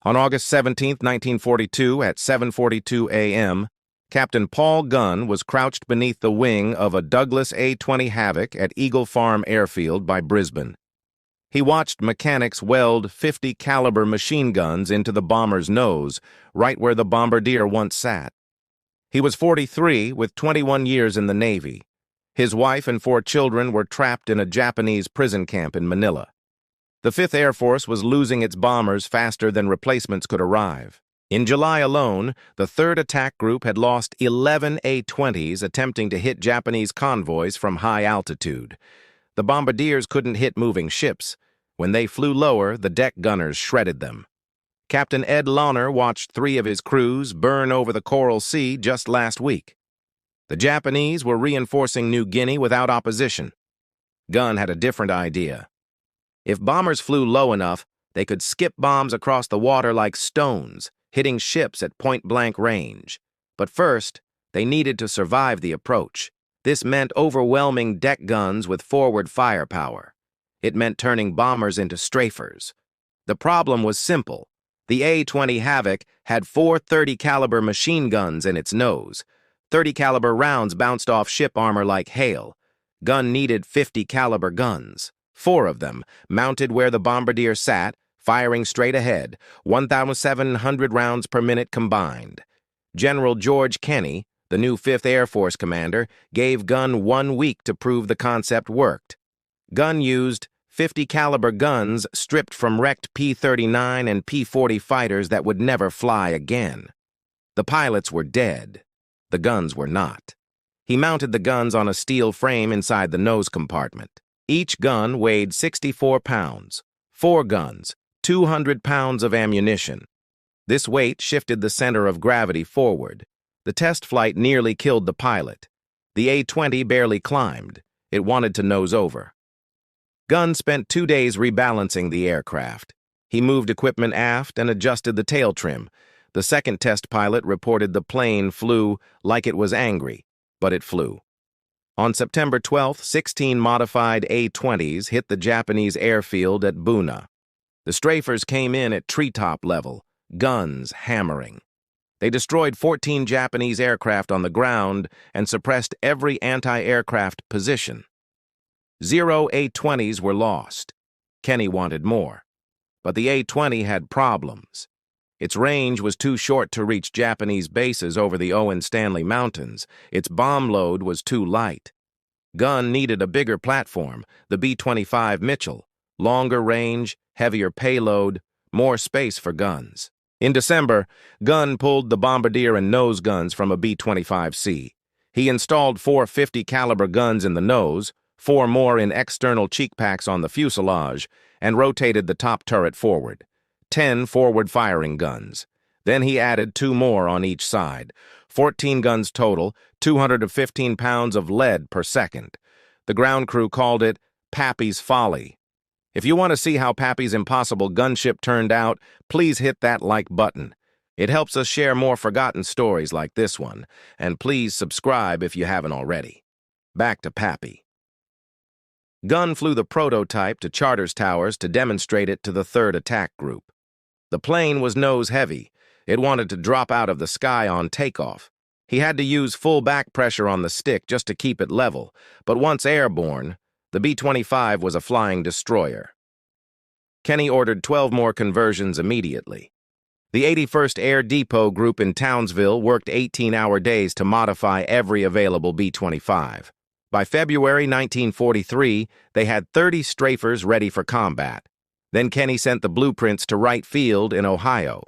On August 17, 1942, at 7:42 a.m., Captain Paul Gunn was crouched beneath the wing of a Douglas A-20 Havoc at Eagle Farm Airfield by Brisbane. He watched mechanics weld 50 caliber machine guns into the bomber's nose, right where the bombardier once sat. He was 43, with 21 years in the Navy. His wife and 4 children were trapped in a Japanese prison camp in Manila. The 5th Air Force was losing its bombers faster than replacements could arrive. In July alone, the 3rd Attack Group had lost 11 A-20s attempting to hit Japanese convoys from high altitude. The bombardiers couldn't hit moving ships. When they flew lower, the deck gunners shredded them. Captain Ed Launer watched 3 of his crews burn over the Coral Sea just last week. The Japanese were reinforcing New Guinea without opposition. Gunn had a different idea. If bombers flew low enough, they could skip bombs across the water like stones, hitting ships at point-blank range. But first, they needed to survive the approach. This meant overwhelming deck guns with forward firepower. It meant turning bombers into strafers. The problem was simple. The A-20 Havoc had 4 30 caliber machine guns in its nose. 30 caliber rounds bounced off ship armor like hail. Gunn needed 50 caliber guns. 4 of them, mounted where the bombardier sat, firing straight ahead, 1,700 rounds per minute combined. General George Kenny, the new 5th Air Force commander, gave Gunn 1 week to prove the concept worked. Gunn used 50 caliber guns stripped from wrecked P-39 and P-40 fighters that would never fly again. The pilots were dead. The guns were not. He mounted the guns on a steel frame inside the nose compartment. Each gun weighed 64 pounds. 4 guns, 200 pounds of ammunition. This weight shifted the center of gravity forward. The test flight nearly killed the pilot. The A-20 barely climbed. It wanted to nose over. Gunn spent 2 days rebalancing the aircraft. He moved equipment aft and adjusted the tail trim. The second test pilot reported the plane flew like it was angry, but it flew. On September 12th, 16 modified A-20s hit the Japanese airfield at Buna. The strafers came in at treetop level, guns hammering. They destroyed 14 Japanese aircraft on the ground and suppressed every anti-aircraft position. 0 A-20s were lost. Kenny wanted more. But the A-20 had problems. Its range was too short to reach Japanese bases over the Owen Stanley Mountains. Its bomb load was too light. Gunn needed a bigger platform, the B-25 Mitchell. Longer range, heavier payload, more space for guns. In December, Gunn pulled the bombardier and nose guns from a B-25C. He installed 4 50 caliber guns in the nose, 4 more in external cheek packs on the fuselage, and rotated the top turret forward. 10 forward-firing guns. Then he added 2 more on each side. 14 guns total, 215 pounds of lead per second. The ground crew called it Pappy's Folly. If you want to see how Pappy's impossible gunship turned out, please hit that like button. It helps us share more forgotten stories like this one, and please subscribe if you haven't already. Back to Pappy. Gunn flew the prototype to Charters Towers to demonstrate it to the 3rd Attack Group. The plane was nose-heavy. It wanted to drop out of the sky on takeoff. He had to use full back pressure on the stick just to keep it level, but once airborne, the B-25 was a flying destroyer. Kenny ordered 12 more conversions immediately. The 81st Air Depot Group in Townsville worked 18-hour days to modify every available B-25. By February 1943, they had 30 strafers ready for combat. Then Kenny sent the blueprints to Wright Field in Ohio.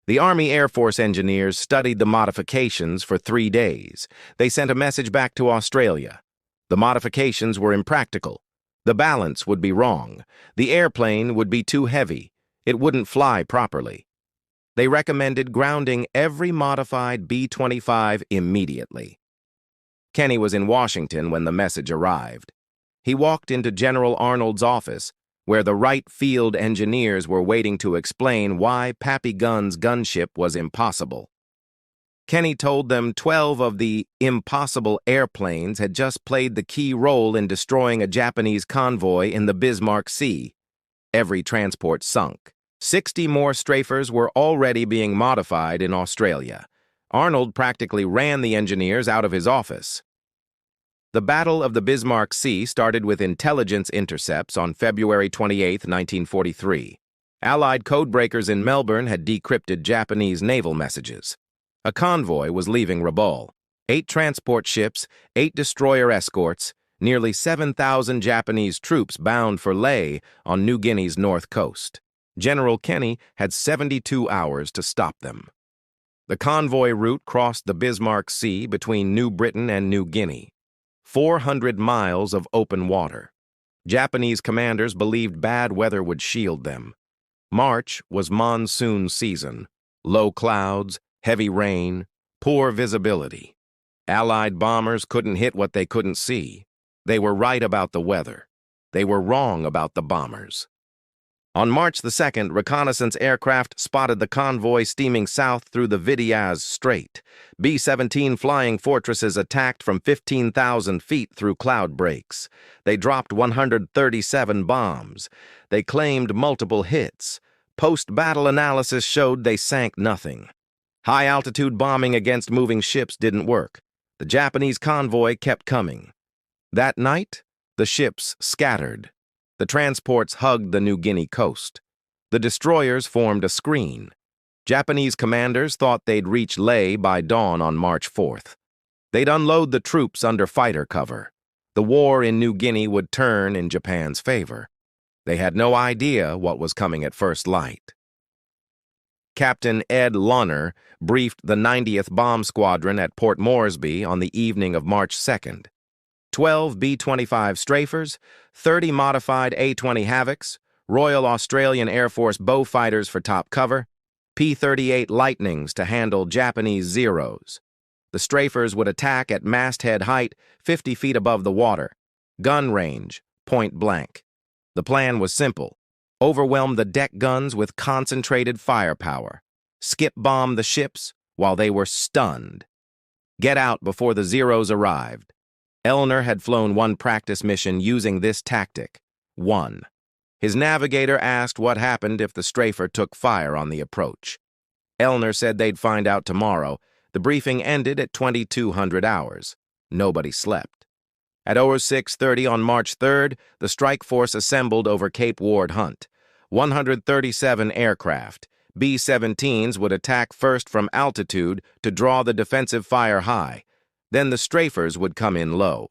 The Army Air Force engineers studied the modifications for 3 days. They sent a message back to Australia. The modifications were impractical. The balance would be wrong. The airplane would be too heavy. It wouldn't fly properly. They recommended grounding every modified B-25 immediately. Kenny was in Washington when the message arrived. He walked into General Arnold's office, where the Wright Field engineers were waiting to explain why Pappy Gunn's gunship was impossible. Kenny told them 12 of the impossible airplanes had just played the key role in destroying a Japanese convoy in the Bismarck Sea. Every transport sunk. 60 more strafers were already being modified in Australia. Arnold practically ran the engineers out of his office. The Battle of the Bismarck Sea started with intelligence intercepts on February 28, 1943. Allied codebreakers in Melbourne had decrypted Japanese naval messages. A convoy was leaving Rabaul. 8 transport ships, 8 destroyer escorts, nearly 7,000 Japanese troops bound for Lae on New Guinea's north coast. General Kenny had 72 hours to stop them. The convoy route crossed the Bismarck Sea between New Britain and New Guinea. 400 miles of open water. Japanese commanders believed bad weather would shield them. March was monsoon season. Low clouds, heavy rain, poor visibility. Allied bombers couldn't hit what they couldn't see. They were right about the weather. They were wrong about the bombers. On March the 2nd, reconnaissance aircraft spotted the convoy steaming south through the Vidiaz Strait. B-17 flying fortresses attacked from 15,000 feet through cloud breaks. They dropped 137 bombs. They claimed multiple hits. Post-battle analysis showed they sank nothing. High-altitude bombing against moving ships didn't work. The Japanese convoy kept coming. That night, the ships scattered. The transports hugged the New Guinea coast. The destroyers formed a screen. Japanese commanders thought they'd reach Lae by dawn on March 4th. They'd unload the troops under fighter cover. The war in New Guinea would turn in Japan's favor. They had no idea what was coming at first light. Captain Ed Lonner briefed the 90th Bomb Squadron at Port Moresby on the evening of March 2nd. 12 B-25 strafers, 30 modified A-20 Havocs, Royal Australian Air Force bow fighters for top cover, P-38 Lightnings to handle Japanese Zeros. The strafers would attack at masthead height 50 feet above the water, gun range, point blank. The plan was simple. Overwhelm the deck guns with concentrated firepower. Skip bomb the ships while they were stunned. Get out before the Zeros arrived. Elner had flown one practice mission using this tactic. 1. His navigator asked what happened if the strafer took fire on the approach. Elner said they'd find out tomorrow. The briefing ended at 2200 hours. Nobody slept. At 06:30 on March 3rd, the strike force assembled over Cape Ward Hunt. 137 aircraft, B-17s, would attack first from altitude to draw the defensive fire high. Then the strafers would come in low.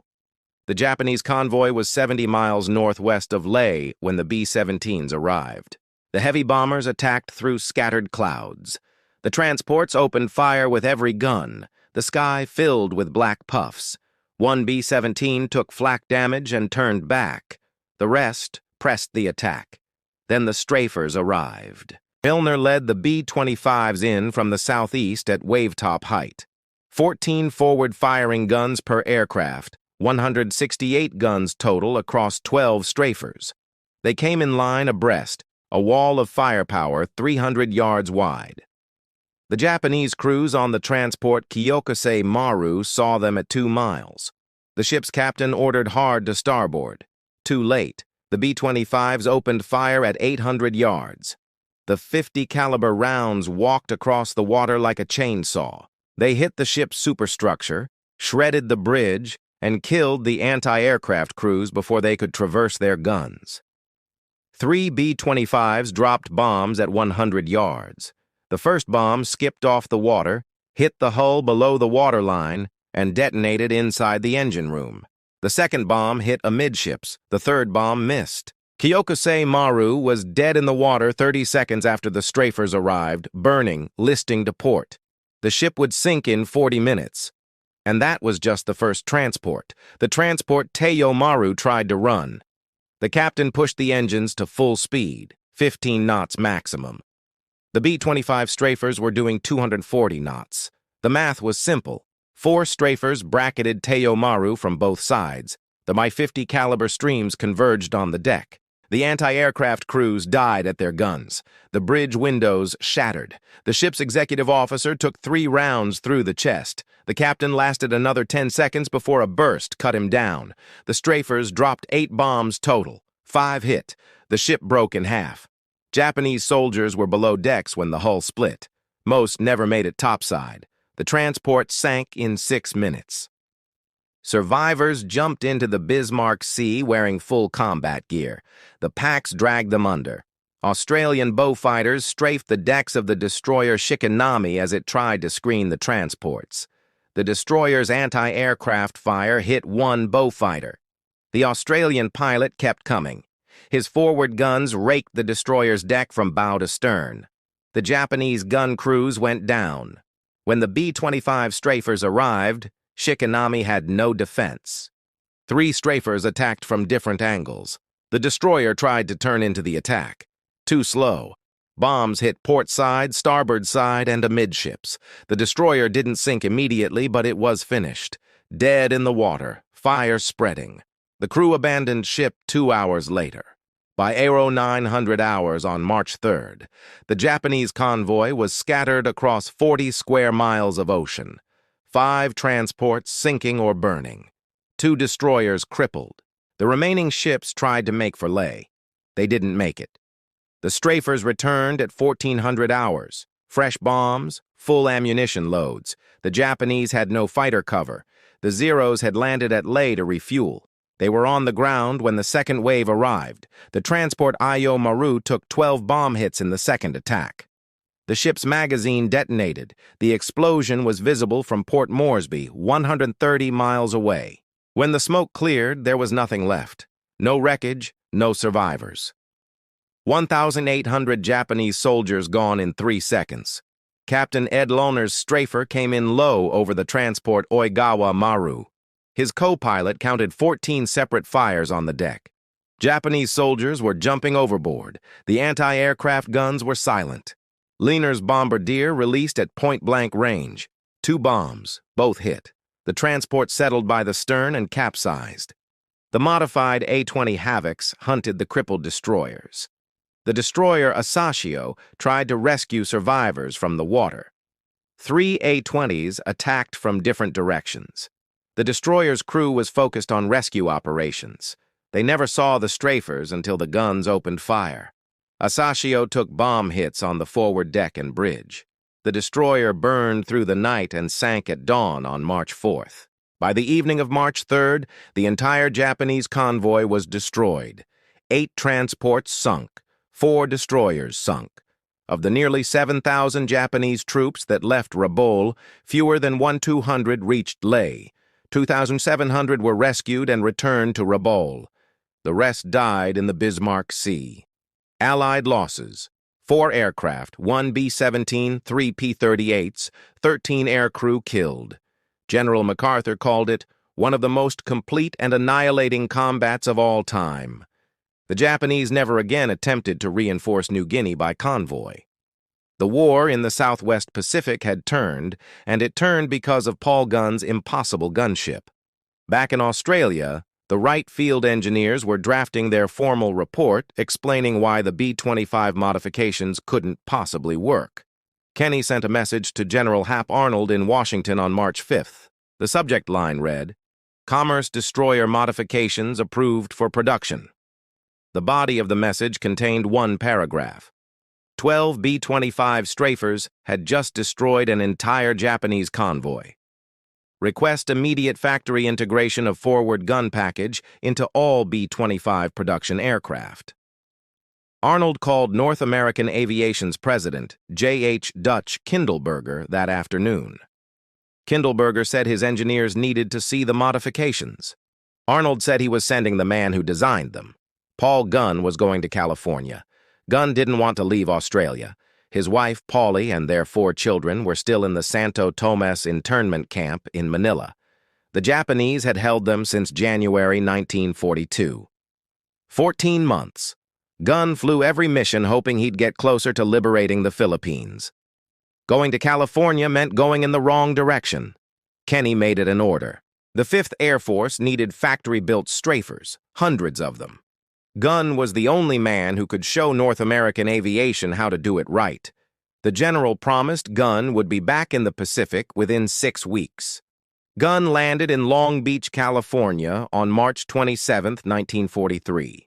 The Japanese convoy was 70 miles northwest of Lae when the B-17s arrived. The heavy bombers attacked through scattered clouds. The transports opened fire with every gun, the sky filled with black puffs. One B-17 took flak damage and turned back. The rest pressed the attack. Then the strafers arrived. Milner led the B-25s in from the southeast at wavetop height. 14 forward-firing guns per aircraft, 168 guns total across 12 strafers. They came in line abreast, a wall of firepower 300 yards wide. The Japanese crews on the transport Kyokusei Maru saw them at 2 miles. The ship's captain ordered hard to starboard. Too late. The B-25s opened fire at 800 yards. The 50 caliber rounds walked across the water like a chainsaw. They hit the ship's superstructure, shredded the bridge, and killed the anti-aircraft crews before they could traverse their guns. 3 B-25s dropped bombs at 100 yards. The first bomb skipped off the water, hit the hull below the waterline, and detonated inside the engine room. The second bomb hit amidships. The third bomb missed. Kyokusei Maru was dead in the water 30 seconds after the strafers arrived, burning, listing to port. The ship would sink in 40 minutes. And that was just the first transport. The transport Teiyo Maru tried to run. The captain pushed the engines to full speed, 15 knots maximum. The B-25 strafers were doing 240 knots. The math was simple. 4 strafers bracketed Teiyo Maru from both sides. The .50 caliber streams converged on the deck. The anti-aircraft crews died at their guns. The bridge windows shattered. The ship's executive officer took 3 rounds through the chest. The captain lasted another 10 seconds before a burst cut him down. The strafers dropped 8 bombs total. 5 hit. The ship broke in half. Japanese soldiers were below decks when the hull split. Most never made it topside. The transport sank in 6 minutes. Survivors jumped into the Bismarck Sea wearing full combat gear. The packs dragged them under. Australian bowfighters strafed the decks of the destroyer Shikanami as it tried to screen the transports. The destroyer's anti-aircraft fire hit one bowfighter. The Australian pilot kept coming. His forward guns raked the destroyer's deck from bow to stern. The Japanese gun crews went down. When the B-25 strafers arrived, Shikanami had no defense. 3 strafers attacked from different angles. The destroyer tried to turn into the attack. Too slow. Bombs hit port side, starboard side, and amidships. The destroyer didn't sink immediately, but it was finished. Dead in the water, fire spreading. The crew abandoned ship 2 hours later. By 0900 hours on March 3rd, the Japanese convoy was scattered across 40 square miles of ocean. 5 transports sinking or burning. 2 destroyers crippled. The remaining ships tried to make for Leh. They didn't make it. The strafers returned at 1400 hours. Fresh bombs, full ammunition loads. The Japanese had no fighter cover. The Zeros had landed at Leh to refuel. They were on the ground when the second wave arrived. The transport Ayo Maru took 12 bomb hits in the second attack. The ship's magazine detonated. The explosion was visible from Port Moresby, 130 miles away. When the smoke cleared, there was nothing left. No wreckage, no survivors. 1,800 Japanese soldiers gone in 3 seconds. Captain Ed Lohner's strafer came in low over the transport Oigawa Maru. His co-pilot counted 14 separate fires on the deck. Japanese soldiers were jumping overboard. The anti-aircraft guns were silent. Lohner's bombardier released at point-blank range. 2 bombs, both hit. The transport settled by the stern and capsized. The modified A-20 Havocs hunted the crippled destroyers. The destroyer Asashio tried to rescue survivors from the water. 3 A-20s attacked from different directions. The destroyer's crew was focused on rescue operations. They never saw the strafers until the guns opened fire. Asashio took bomb hits on the forward deck and bridge. The destroyer burned through the night and sank at dawn on March 4th. By the evening of March 3rd, the entire Japanese convoy was destroyed. 8 transports sunk. 4 destroyers sunk. Of the nearly 7,000 Japanese troops that left Rabaul, fewer than 1,200 reached Leh. 2,700 were rescued and returned to Rabaul. The rest died in the Bismarck Sea. Allied losses: 4 aircraft, 1 B-17, 3 P-38s, 13 aircrew killed. General MacArthur called it one of the most complete and annihilating combats of all time. The Japanese never again attempted to reinforce New Guinea by convoy. The war in the Southwest Pacific had turned, and it turned because of Paul Gunn's impossible gunship. Back in Australia, the Wright field engineers were drafting their formal report explaining why the B-25 modifications couldn't possibly work. Kenny sent a message to General Hap Arnold in Washington on March 5th. The subject line read, "Commerce Destroyer Modifications Approved for Production." The body of the message contained 1 paragraph. 12 B-25 strafers had just destroyed an entire Japanese convoy. Request immediate factory integration of forward gun package into all B-25 production aircraft. Arnold called North American Aviation's president, J.H. Dutch Kindleberger, that afternoon. Kindleberger said his engineers needed to see the modifications. Arnold said he was sending the man who designed them. Paul Gunn was going to California. Gunn didn't want to leave Australia. His wife, Paulie, and their 4 children were still in the Santo Tomas internment camp in Manila. The Japanese had held them since January 1942. 14 months. Gunn flew every mission hoping he'd get closer to liberating the Philippines. Going to California meant going in the wrong direction. Kenny made it an order. The 5th Air Force needed factory-built strafers, hundreds of them. Gunn was the only man who could show North American aviation how to do it right. The general promised Gunn would be back in the Pacific within 6 weeks. Gunn landed in Long Beach, California on March 27, 1943.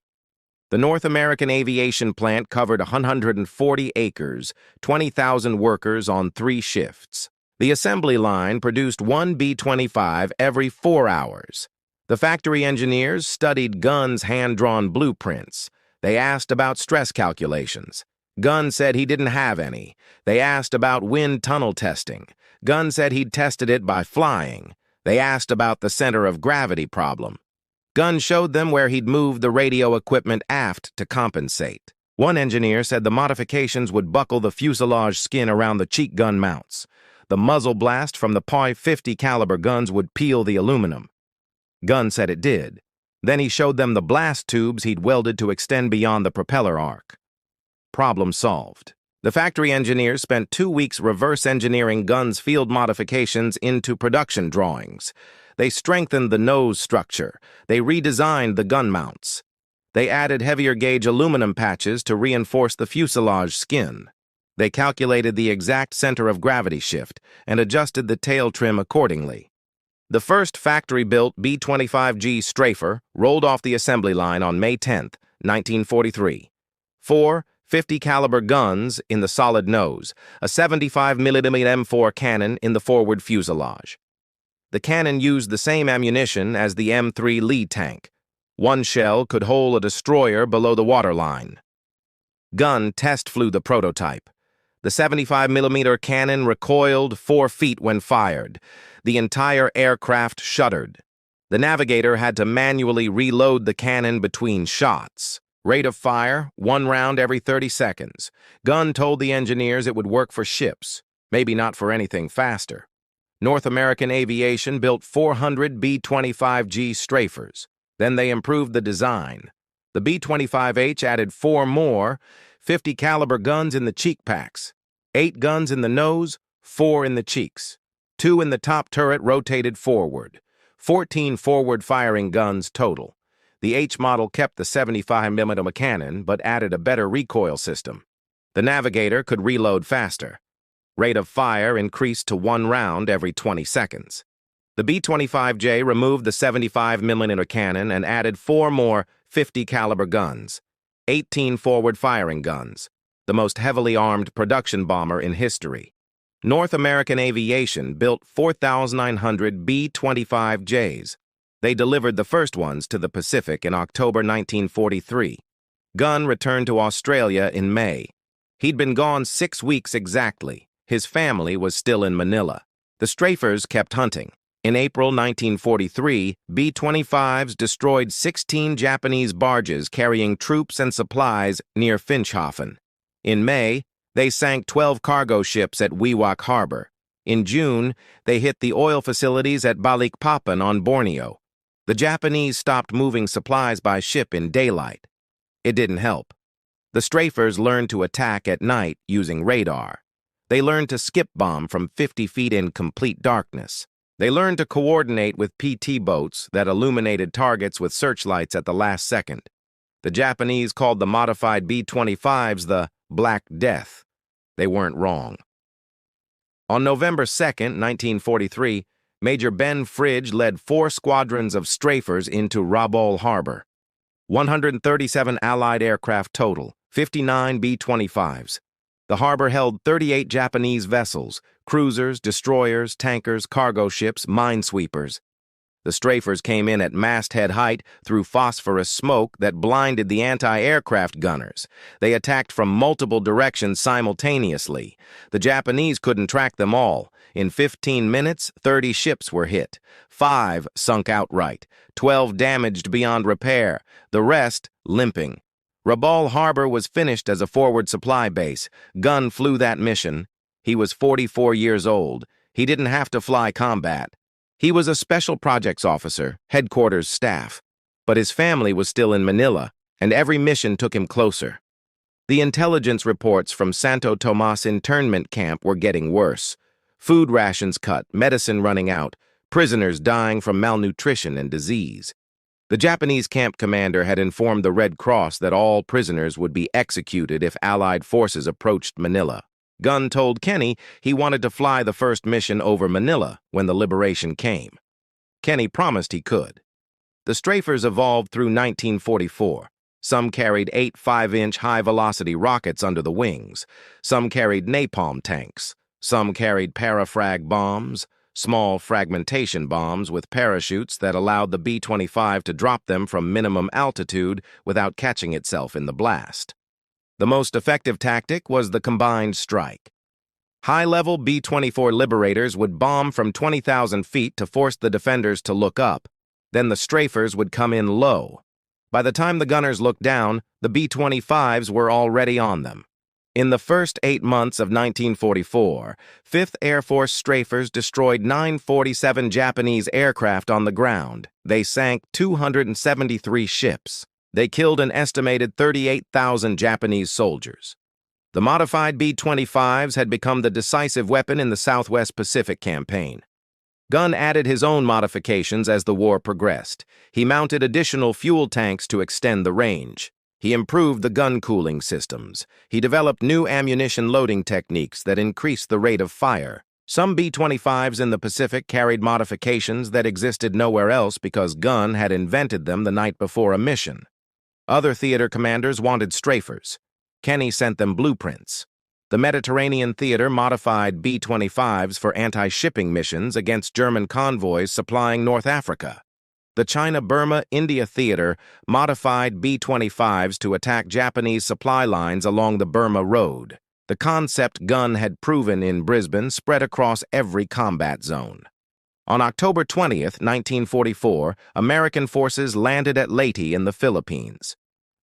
The North American aviation plant covered 140 acres, 20,000 workers on 3 shifts. The assembly line produced one B-25 every 4 hours. The factory engineers studied Gunn's hand-drawn blueprints. They asked about stress calculations. Gunn said he didn't have any. They asked about wind tunnel testing. Gunn said he'd tested it by flying. They asked about the center of gravity problem. Gunn showed them where he'd moved the radio equipment aft to compensate. One engineer said the modifications would buckle the fuselage skin around the cheek gun mounts. The muzzle blast from the .50 caliber guns would peel the aluminum. Gunn said it did. Then he showed them the blast tubes he'd welded to extend beyond the propeller arc. Problem solved. The factory engineers spent 2 weeks reverse engineering Gunn's field modifications into production drawings. They strengthened the nose structure. They redesigned the gun mounts. They added heavier gauge aluminum patches to reinforce the fuselage skin. They calculated the exact center of gravity shift and adjusted the tail trim accordingly. The first factory-built B-25G Strafer rolled off the assembly line on May 10, 1943. 4 .50 caliber guns in the solid nose, a 75mm M4 cannon in the forward fuselage. The cannon used the same ammunition as the M3 Lee tank. One shell could hole a destroyer below the waterline. Gunn test flew the prototype. The 75mm cannon recoiled 4 feet when fired. The entire aircraft shuddered. The navigator had to manually reload the cannon between shots. Rate of fire, 1 round every 30 seconds. Gunn told the engineers it would work for ships, maybe not for anything faster. North American Aviation built 400 B-25G Strafers. Then they improved the design. The B-25H added 4 more .50 caliber guns in the cheek packs, 8 guns in the nose, 4 in the cheeks. 2 in the top turret rotated forward. 14 forward-firing guns total. The H model kept the 75mm cannon, but added a better recoil system. The navigator could reload faster. Rate of fire increased to 1 round every 20 seconds. The B-25J removed the 75mm cannon and added 4 more .50 caliber guns, 18 forward-firing guns, the most heavily armed production bomber in history. North American Aviation built 4,900 B-25Js. They delivered the first ones to the Pacific in October 1943. Gunn returned to Australia in May. He'd been gone 6 weeks exactly. His family was still in Manila. The strafers kept hunting. In April 1943, B-25s destroyed 16 Japanese barges carrying troops and supplies near Finschhafen. In May, they sank 12 cargo ships at Wewak Harbor. In June, they hit the oil facilities at Balikpapan on Borneo. The Japanese stopped moving supplies by ship in daylight. It didn't help. The strafers learned to attack at night using radar. They learned to skip bomb from 50 feet in complete darkness. They learned to coordinate with PT boats that illuminated targets with searchlights at the last second. The Japanese called the modified B-25s the Black Death. They weren't wrong. On November 2, 1943, Major Ben Fridge led 4 squadrons of strafers into Rabaul Harbor. 137 Allied aircraft total, 59 B-25s. The harbor held 38 Japanese vessels, cruisers, destroyers, tankers, cargo ships, minesweepers. The strafers came in at masthead height through phosphorus smoke that blinded the anti-aircraft gunners. They attacked from multiple directions simultaneously. The Japanese couldn't track them all. In 15 minutes, 30 ships were hit. 5 sunk outright. 12 damaged beyond repair. The rest limping. Rabaul Harbor was finished as a forward supply base. Gunn flew that mission. He was 44 years old. He didn't have to fly combat. He was a special projects officer, headquarters staff. But his family was still in Manila, and every mission took him closer. The intelligence reports from Santo Tomas internment camp were getting worse. Food rations cut, medicine running out, prisoners dying from malnutrition and disease. The Japanese camp commander had informed the Red Cross that all prisoners would be executed if Allied forces approached Manila. Gunn told Kenny he wanted to fly the first mission over Manila when the liberation came. Kenny promised he could. The strafers evolved through 1944. Some carried 8 5-inch high-velocity rockets under the wings. Some carried napalm tanks. Some carried parafrag bombs, small fragmentation bombs with parachutes that allowed the B-25 to drop them from minimum altitude without catching itself in the blast. The most effective tactic was the combined strike. High-level B-24 Liberators would bomb from 20,000 feet to force the defenders to look up. Then the strafers would come in low. By the time the gunners looked down, the B-25s were already on them. In the first 8 months of 1944, 5th Air Force strafers destroyed 947 Japanese aircraft on the ground. They sank 273 ships. They killed an estimated 38,000 Japanese soldiers. The modified B-25s had become the decisive weapon in the Southwest Pacific campaign. Gunn added his own modifications as the war progressed. He mounted additional fuel tanks to extend the range. He improved the gun cooling systems. He developed new ammunition loading techniques that increased the rate of fire. Some B-25s in the Pacific carried modifications that existed nowhere else because Gunn had invented them the night before a mission. Other theater commanders wanted strafers. Kenny sent them blueprints. The Mediterranean Theater modified B-25s for anti-shipping missions against German convoys supplying North Africa. The China-Burma-India Theater modified B-25s to attack Japanese supply lines along the Burma Road. The concept Gunn had proven in Brisbane spread across every combat zone. On October 20th, 1944, American forces landed at Leyte in the Philippines.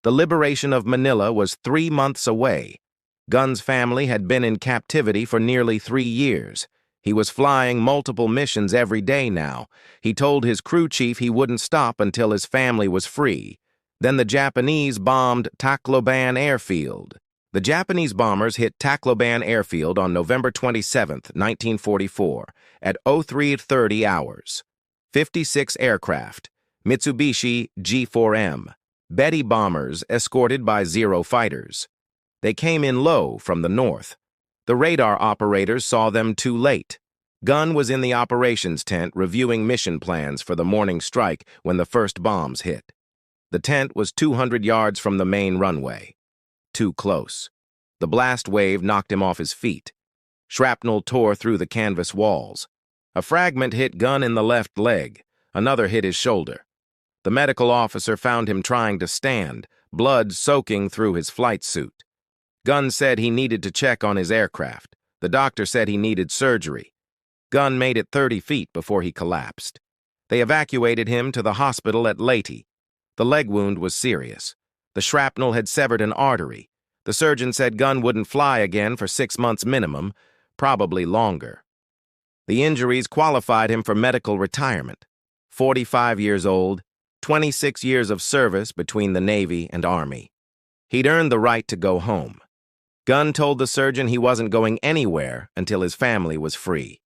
The liberation of Manila was 3 months away. Gunn's family had been in captivity for nearly 3 years. He was flying multiple missions every day now. He told his crew chief he wouldn't stop until his family was free. Then the Japanese bombed Tacloban Airfield. The Japanese bombers hit Tacloban Airfield on November 27, 1944, at 03:30 hours. 56 aircraft, Mitsubishi G4M, Betty bombers escorted by Zero fighters. They came in low from the north. The radar operators saw them too late. Gunn was in the operations tent reviewing mission plans for the morning strike when the first bombs hit. The tent was 200 yards from the main runway. Too close. The blast wave knocked him off his feet. Shrapnel tore through the canvas walls. A fragment hit Gunn in the left leg. Another hit his shoulder. The medical officer found him trying to stand, blood soaking through his flight suit. Gunn said he needed to check on his aircraft. The doctor said he needed surgery. Gunn made it 30 feet before he collapsed. They evacuated him to the hospital at Leyte. The leg wound was serious. The shrapnel had severed an artery. The surgeon said Gunn wouldn't fly again for 6 months minimum, probably longer. The injuries qualified him for medical retirement. 45 years old, 26 years of service between the Navy and Army. He'd earned the right to go home. Gunn told the surgeon he wasn't going anywhere until his family was free.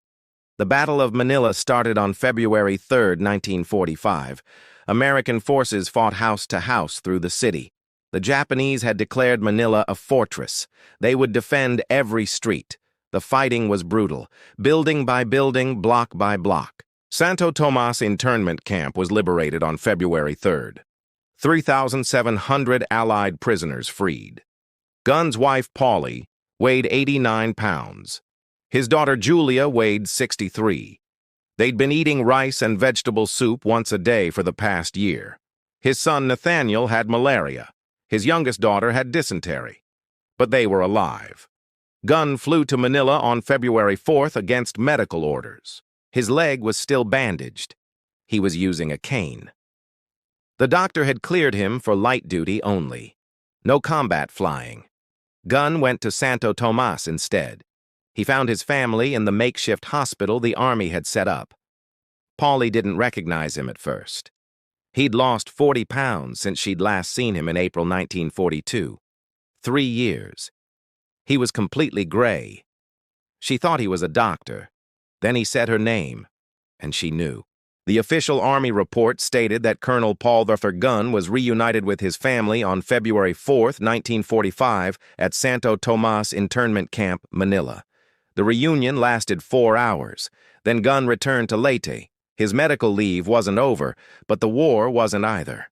The Battle of Manila started on February 3, 1945. American forces fought house to house through the city. The Japanese had declared Manila a fortress. They would defend every street. The fighting was brutal, building by building, block by block. Santo Tomas internment camp was liberated on February 3rd. 3,700 Allied prisoners freed. Gunn's wife, Polly, weighed 89 pounds. His daughter, Julia, weighed 63. They'd been eating rice and vegetable soup once a day for the past year. His son, Nathaniel, had malaria. His youngest daughter had dysentery. But they were alive. Gunn flew to Manila on February 4th against medical orders. His leg was still bandaged. He was using a cane. The doctor had cleared him for light duty only. No combat flying. Gunn went to Santo Tomas instead. He found his family in the makeshift hospital the Army had set up. Polly didn't recognize him at first. He'd lost 40 pounds since she'd last seen him in April 1942. 3 years. He was completely gray. She thought he was a doctor. Then he said her name, and she knew. The official Army report stated that Colonel Paul Arthur Gunn was reunited with his family on February 4, 1945, at Santo Tomas Internment Camp, Manila. The reunion lasted 4 hours. Then Gunn returned to Leyte. His medical leave wasn't over, but the war wasn't either.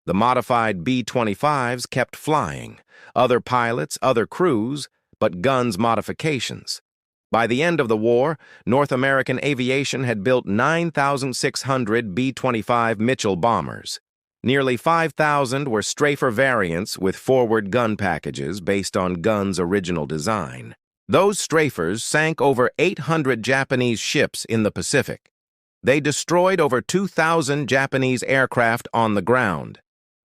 The modified B-25s kept flying, other pilots, other crews, but Gunn's modifications. By the end of the war, North American aviation had built 9,600 B-25 Mitchell bombers. Nearly 5,000 were strafer variants with forward gun packages based on Gunn's original design. Those strafers sank over 800 Japanese ships in the Pacific. They destroyed over 2,000 Japanese aircraft on the ground.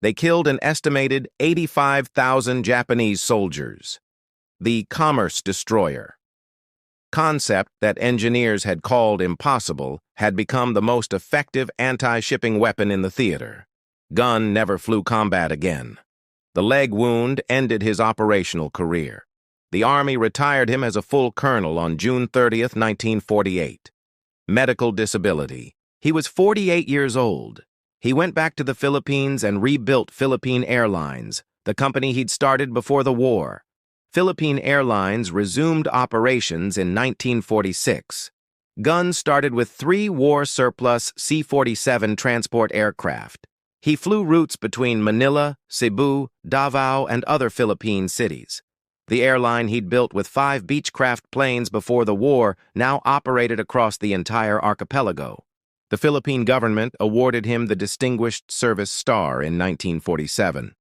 They killed an estimated 85,000 Japanese soldiers. The Commerce Destroyer concept that engineers had called impossible had become the most effective anti-shipping weapon in the theater. Gunn never flew combat again. The leg wound ended his operational career. The Army retired him as a full colonel on June 30th, 1948. Medical disability. He was 48 years old. He went back to the Philippines and rebuilt Philippine Airlines, the company he'd started before the war. Philippine Airlines resumed operations in 1946. Gunn started with 3 war-surplus C-47 transport aircraft. He flew routes between Manila, Cebu, Davao, and other Philippine cities. The airline he'd built with 5 Beechcraft planes before the war now operated across the entire archipelago. The Philippine government awarded him the Distinguished Service Star in 1947.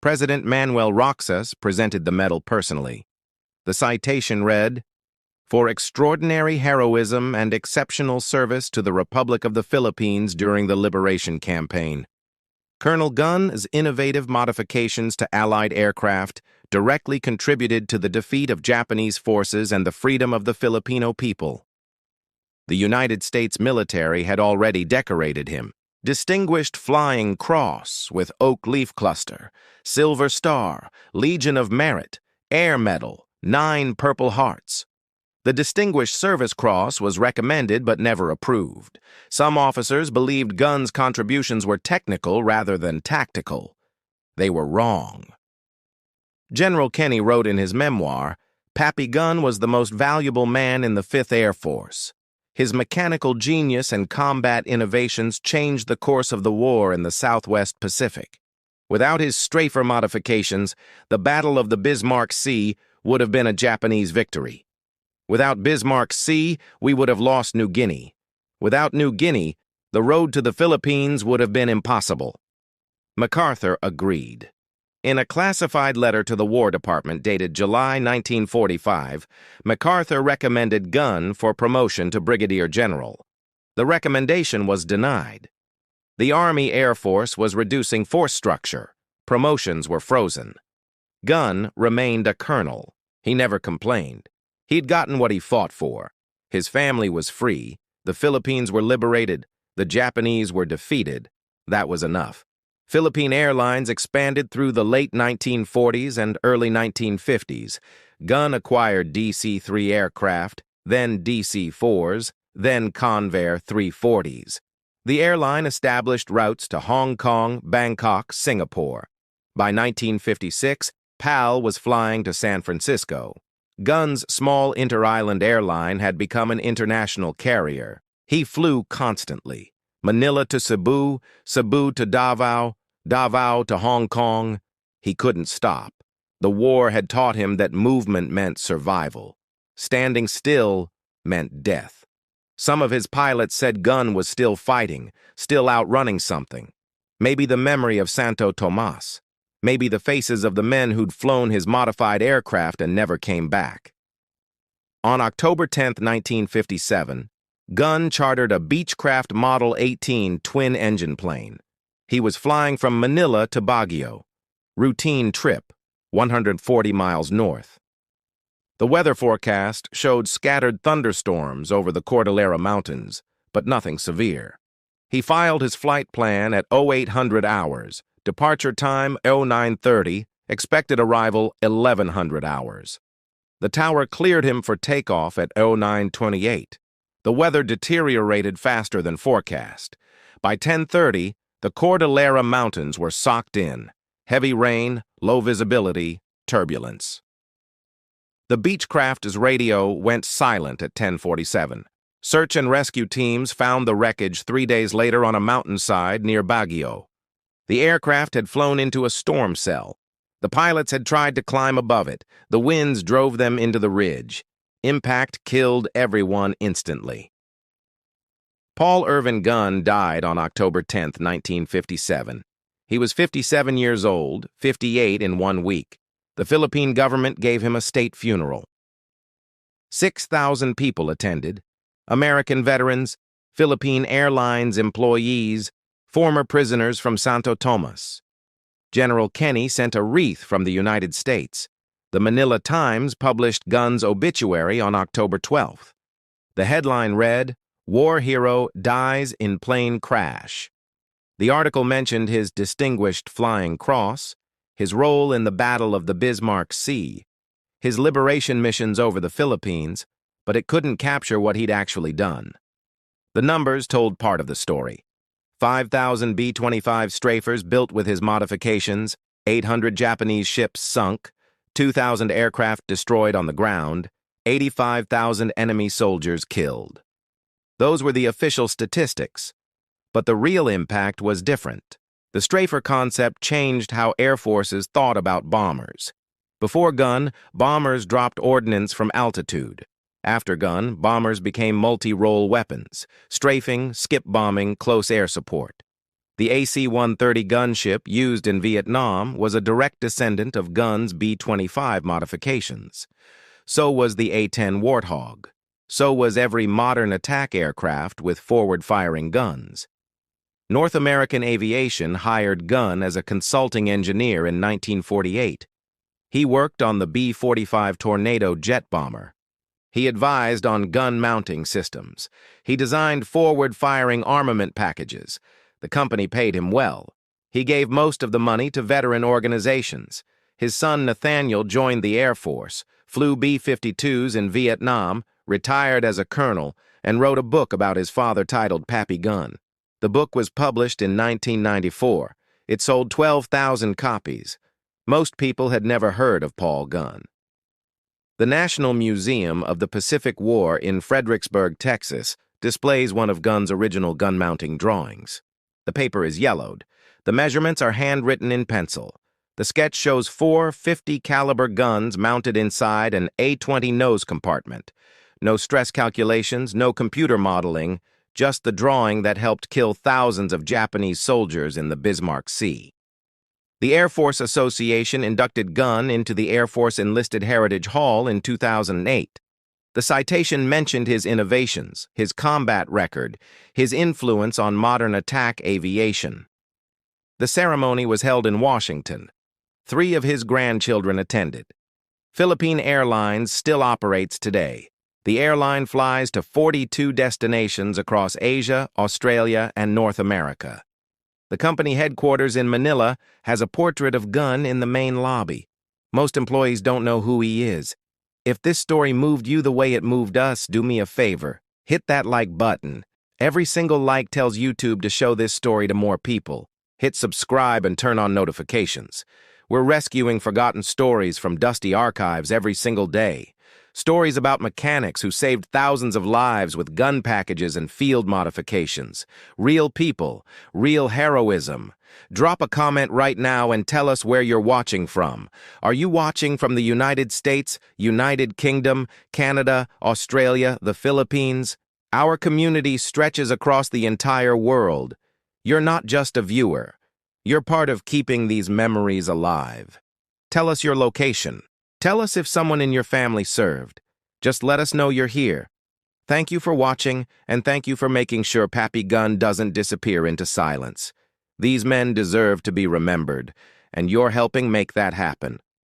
President Manuel Roxas presented the medal personally. The citation read, "For extraordinary heroism and exceptional service to the Republic of the Philippines during the Liberation Campaign." Colonel Gunn's innovative modifications to Allied aircraft directly contributed to the defeat of Japanese forces and the freedom of the Filipino people. The United States military had already decorated him. Distinguished Flying Cross with Oak Leaf Cluster, Silver Star, Legion of Merit, Air Medal, 9 Purple Hearts. The Distinguished Service Cross was recommended but never approved. Some officers believed Gunn's contributions were technical rather than tactical. They were wrong. General Kenny wrote in his memoir, "Pappy Gunn was the most valuable man in the 5th Air Force. His mechanical genius and combat innovations changed the course of the war in the Southwest Pacific. Without his strafer modifications, the Battle of the Bismarck Sea would have been a Japanese victory. Without Bismarck Sea, we would have lost New Guinea. Without New Guinea, the road to the Philippines would have been impossible." MacArthur agreed. In a classified letter to the War Department dated July 1945, MacArthur recommended Gunn for promotion to brigadier general. The recommendation was denied. The Army Air Force was reducing force structure. Promotions were frozen. Gunn remained a colonel. He never complained. He'd gotten what he fought for. His family was free. The Philippines were liberated. The Japanese were defeated. That was enough. Philippine Airlines expanded through the late 1940s and early 1950s. Gunn acquired DC-3 aircraft, then DC-4s, then Convair 340s. The airline established routes to Hong Kong, Bangkok, Singapore. By 1956, PAL was flying to San Francisco. Gunn's small inter-island airline had become an international carrier. He flew constantly. Manila to Cebu, Cebu to Davao, Davao to Hong Kong. He couldn't stop. The war had taught him that movement meant survival. Standing still meant death. Some of his pilots said Gunn was still fighting, still outrunning something. Maybe the memory of Santo Tomas. Maybe the faces of the men who'd flown his modified aircraft and never came back. On October 10, 1957, Gunn chartered a Beechcraft Model 18 twin-engine plane. He was flying from Manila to Baguio. Routine trip, 140 miles north. The weather forecast showed scattered thunderstorms over the Cordillera Mountains, but nothing severe. He filed his flight plan at 0800 hours, departure time 0930, expected arrival 1100 hours. The tower cleared him for takeoff at 0928. The weather deteriorated faster than forecast. By 10:30, the Cordillera Mountains were socked in. Heavy rain, low visibility, turbulence. The Beechcraft's radio went silent at 10:47. Search and rescue teams found the wreckage 3 days later on a mountainside near Baguio. The aircraft had flown into a storm cell. The pilots had tried to climb above it. The winds drove them into the ridge. Impact killed everyone instantly. Paul Irvin Gunn died on October 10, 1957. He was 57 years old, 58 in 1 week. The Philippine government gave him a state funeral. 6,000 people attended. American veterans, Philippine Airlines employees, former prisoners from Santo Tomas. General Kenny sent a wreath from the United States. The Manila Times published Gunn's obituary on October 12th. The headline read, "War Hero Dies in Plane Crash." The article mentioned his distinguished flying cross, his role in the Battle of the Bismarck Sea, his liberation missions over the Philippines, but it couldn't capture what he'd actually done. The numbers told part of the story. 5,000 B-25 strafers built with his modifications, 800 Japanese ships sunk, 2,000 aircraft destroyed on the ground, 85,000 enemy soldiers killed. Those were the official statistics, but the real impact was different. The strafer concept changed how air forces thought about bombers. Before Gunn, bombers dropped ordnance from altitude. After Gunn, bombers became multi-role weapons, strafing, skip bombing, close air support. The AC-130 gunship used in Vietnam was a direct descendant of Gunn's B-25 modifications. So was the A-10 Warthog. So was every modern attack aircraft with forward-firing guns. North American Aviation hired Gunn as a consulting engineer in 1948. He worked on the B-25 Tornado jet bomber. He advised on gun mounting systems. He designed forward-firing armament packages. The company paid him well. He gave most of the money to veteran organizations. His son Nathaniel joined the Air Force, flew B-52s in Vietnam, retired as a colonel, and wrote a book about his father titled Pappy Gunn. The book was published in 1994. It sold 12,000 copies. Most people had never heard of Paul Gunn. The National Museum of the Pacific War in Fredericksburg, Texas, displays one of Gunn's original gun-mounting drawings. The paper is yellowed. The measurements are handwritten in pencil. The sketch shows 4 50-caliber guns mounted inside an A-20 nose compartment. No stress calculations, no computer modeling, just the drawing that helped kill thousands of Japanese soldiers in the Bismarck Sea. The Air Force Association inducted Gunn into the Air Force Enlisted Heritage Hall in 2008. The citation mentioned his innovations, his combat record, his influence on modern attack aviation. The ceremony was held in Washington. 3 of his grandchildren attended. Philippine Airlines still operates today. The airline flies to 42 destinations across Asia, Australia, and North America. The company headquarters in Manila has a portrait of Gunn in the main lobby. Most employees don't know who he is. If this story moved you the way it moved us, do me a favor. Hit that like button. Every single like tells YouTube to show this story to more people. Hit subscribe and turn on notifications. We're rescuing forgotten stories from dusty archives every single day. Stories about mechanics who saved thousands of lives with gun packages and field modifications. Real people, real heroism. Drop a comment right now and tell us where you're watching from. Are you watching from the United States, United Kingdom, Canada, Australia, the Philippines? Our community stretches across the entire world. You're not just a viewer. You're part of keeping these memories alive. Tell us your location. Tell us if someone in your family served. Just let us know you're here. Thank you for watching, and thank you for making sure Pappy Gunn doesn't disappear into silence. These men deserve to be remembered, and you're helping make that happen.